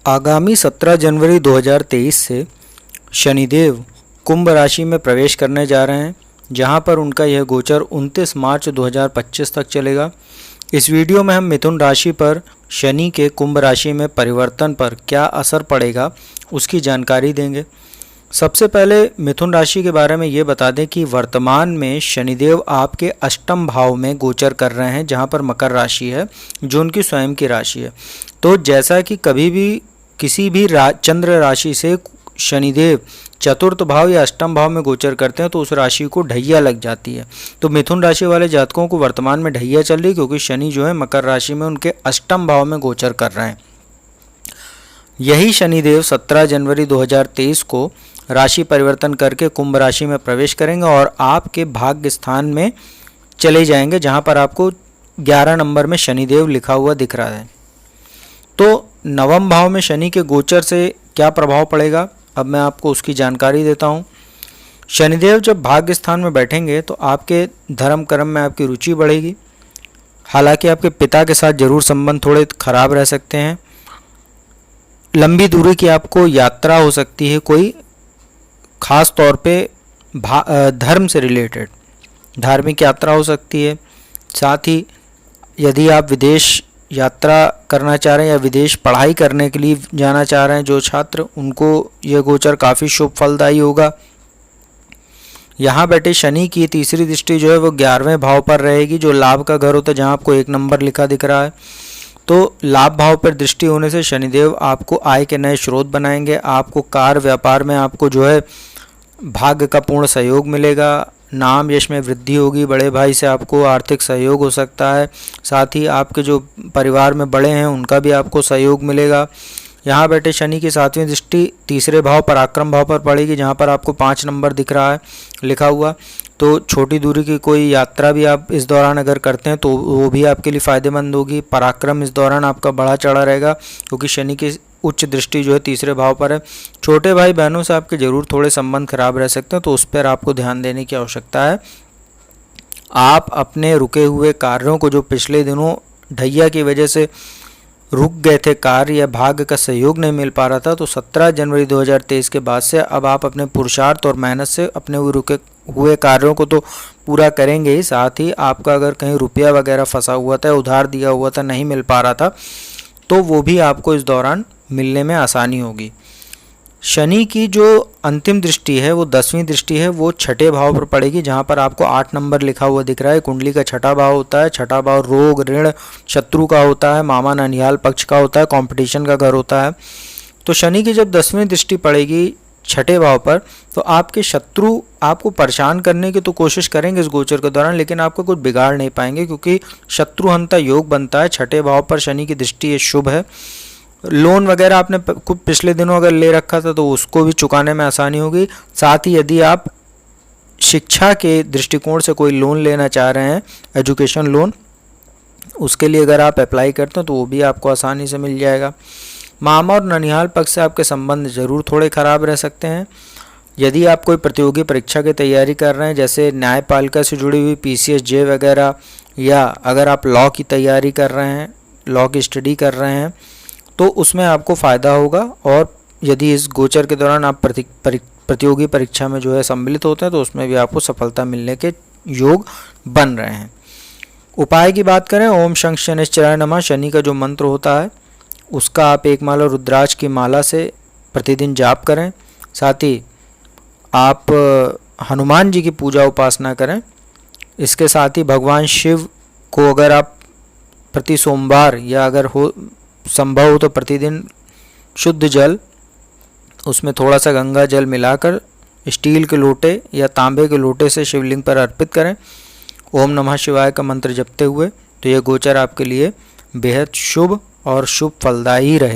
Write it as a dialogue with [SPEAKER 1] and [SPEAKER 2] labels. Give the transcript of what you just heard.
[SPEAKER 1] आगामी 17 जनवरी 2023 से शनिदेव कुंभ राशि में प्रवेश करने जा रहे हैं, जहां पर उनका यह गोचर 29 मार्च 2025 तक चलेगा। इस वीडियो में हम मिथुन राशि पर शनि के कुंभ राशि में परिवर्तन पर क्या असर पड़ेगा उसकी जानकारी देंगे। सबसे पहले मिथुन राशि के बारे में ये बता दें कि वर्तमान में शनिदेव आपके अष्टम भाव में गोचर कर रहे हैं, जहां पर मकर राशि है जो उनकी स्वयं की राशि है। तो जैसा कि कभी भी किसी भी चंद्र राशि से शनिदेव चतुर्थ भाव या अष्टम भाव में गोचर करते हैं तो उस राशि को ढैया लग जाती है। तो मिथुन राशि वाले जातकों को वर्तमान में ढैया चल रही, क्योंकि शनि जो है मकर राशि में उनके अष्टम भाव में गोचर कर रहे हैं। यही शनिदेव 17 जनवरी 2023 को राशि परिवर्तन करके कुंभ राशि में प्रवेश करेंगे और आपके भाग्य स्थान में चले जाएंगे, जहां पर आपको 11 नंबर में शनिदेव लिखा हुआ दिख रहा है। तो नवम भाव में शनि के गोचर से क्या प्रभाव पड़ेगा, अब मैं आपको उसकी जानकारी देता हूं। शनिदेव जब भाग्य स्थान में बैठेंगे तो आपके धर्म कर्म में आपकी रुचि बढ़ेगी। हालांकि आपके पिता के साथ जरूर संबंध थोड़े खराब रह सकते हैं। लंबी दूरी की आपको यात्रा हो सकती है, कोई खास तौर पे धर्म से रिलेटेड धार्मिक यात्रा हो सकती है। साथ ही यदि आप विदेश यात्रा करना चाह रहे हैं या विदेश पढ़ाई करने के लिए जाना चाह रहे हैं जो छात्र, उनको यह गोचर काफ़ी शुभ फलदायी होगा। यहाँ बैठे शनि की तीसरी दृष्टि जो है वो 11वें भाव पर रहेगी, जो लाभ का घर होता है, जहाँ आपको 1 नंबर लिखा दिख रहा है। तो लाभ भाव पर दृष्टि होने से शनिदेव आपको आय के नए स्रोत बनाएंगे। आपको कार्य व्यापार में आपको जो है भाग्य का पूर्ण सहयोग मिलेगा। नाम यश में वृद्धि होगी। बड़े भाई से आपको आर्थिक सहयोग हो सकता है। साथ ही आपके जो परिवार में बड़े हैं उनका भी आपको सहयोग मिलेगा। यहाँ बैठे शनि की 7वीं दृष्टि तीसरे भाव पराक्रम भाव पर पड़ेगी, जहाँ पर आपको 5 नंबर दिख रहा है लिखा हुआ। तो छोटी दूरी की कोई यात्रा भी आप इस दौरान अगर करते हैं तो वो भी आपके लिए फ़ायदेमंद होगी। पराक्रम इस दौरान आपका बढ़ा चढ़ा रहेगा, क्योंकि शनि की उच्च दृष्टि जो है तीसरे भाव पर है। छोटे भाई बहनों से आपके जरूर थोड़े संबंध खराब रह सकते हैं, तो उस पर आपको ध्यान देने की आवश्यकता है। आप अपने रुके हुए कार्यों को, जो पिछले दिनों ढैया की वजह से रुक गए थे कार्य या भाग्य का सहयोग नहीं मिल पा रहा था, तो 17 जनवरी 2023 के बाद से अब आप अपने पुरुषार्थ और मेहनत से अपने रुके हुए कार्यों को तो पूरा करेंगे ही। साथ ही आपका अगर कहीं रुपया वगैरह फंसा हुआ था, उधार दिया हुआ था, नहीं मिल पा रहा था, तो वो भी आपको इस दौरान मिलने में आसानी होगी। शनि की जो अंतिम दृष्टि है वो 10वीं दृष्टि है, वो छठे भाव पर पड़ेगी, जहाँ पर आपको 8 नंबर लिखा हुआ दिख रहा है। कुंडली का छठा भाव होता है। छठा भाव रोग ऋण शत्रु का होता है, मामा ननिहाल पक्ष का होता है, कंपटीशन का घर होता है। तो शनि की जब 10वीं दृष्टि पड़ेगी छठे भाव पर, तो आपके शत्रु आपको परेशान करने की तो कोशिश करेंगे इस गोचर के दौरान, लेकिन आपको कुछ बिगाड़ नहीं पाएंगे, क्योंकि शत्रुहंता योग बनता है। छठे भाव पर शनि की दृष्टि ये शुभ है। लोन वगैरह आपने कुछ पिछले दिनों अगर ले रखा था तो उसको भी चुकाने में आसानी होगी। साथ ही यदि आप शिक्षा के दृष्टिकोण से कोई लोन लेना चाह रहे हैं, एजुकेशन लोन, उसके लिए अगर आप अप्लाई करते हैं तो वो भी आपको आसानी से मिल जाएगा। मामा और ननिहाल पक्ष से आपके संबंध जरूर थोड़े खराब रह सकते हैं। यदि आप कोई प्रतियोगी परीक्षा की तैयारी कर रहे हैं, जैसे न्यायपालिका से जुड़ी हुई PCSJ वगैरह, या अगर आप लॉ की तैयारी कर रहे हैं, लॉ की स्टडी कर रहे हैं, तो उसमें आपको फ़ायदा होगा। और यदि इस गोचर के दौरान आप प्रतियोगी परीक्षा में जो है सम्मिलित होते हैं तो उसमें भी आपको सफलता मिलने के योग बन रहे हैं। उपाय की बात करें, ओम शं शनिश्चराय नमः शनि का जो मंत्र होता है उसका आप 1 माला रुद्राक्ष की माला से प्रतिदिन जाप करें। साथ ही आप हनुमान जी की पूजा उपासना करें। इसके साथ ही भगवान शिव को अगर आप प्रति सोमवार या अगर हो संभव हो तो प्रतिदिन शुद्ध जल, उसमें थोड़ा सा गंगा जल मिलाकर स्टील के लोटे या तांबे के लोटे से शिवलिंग पर अर्पित करें। ओम नमः शिवाय का मंत्र जपते हुए, तो यह गोचर आपके लिए बेहद शुभ और शुभ फलदायी रहे।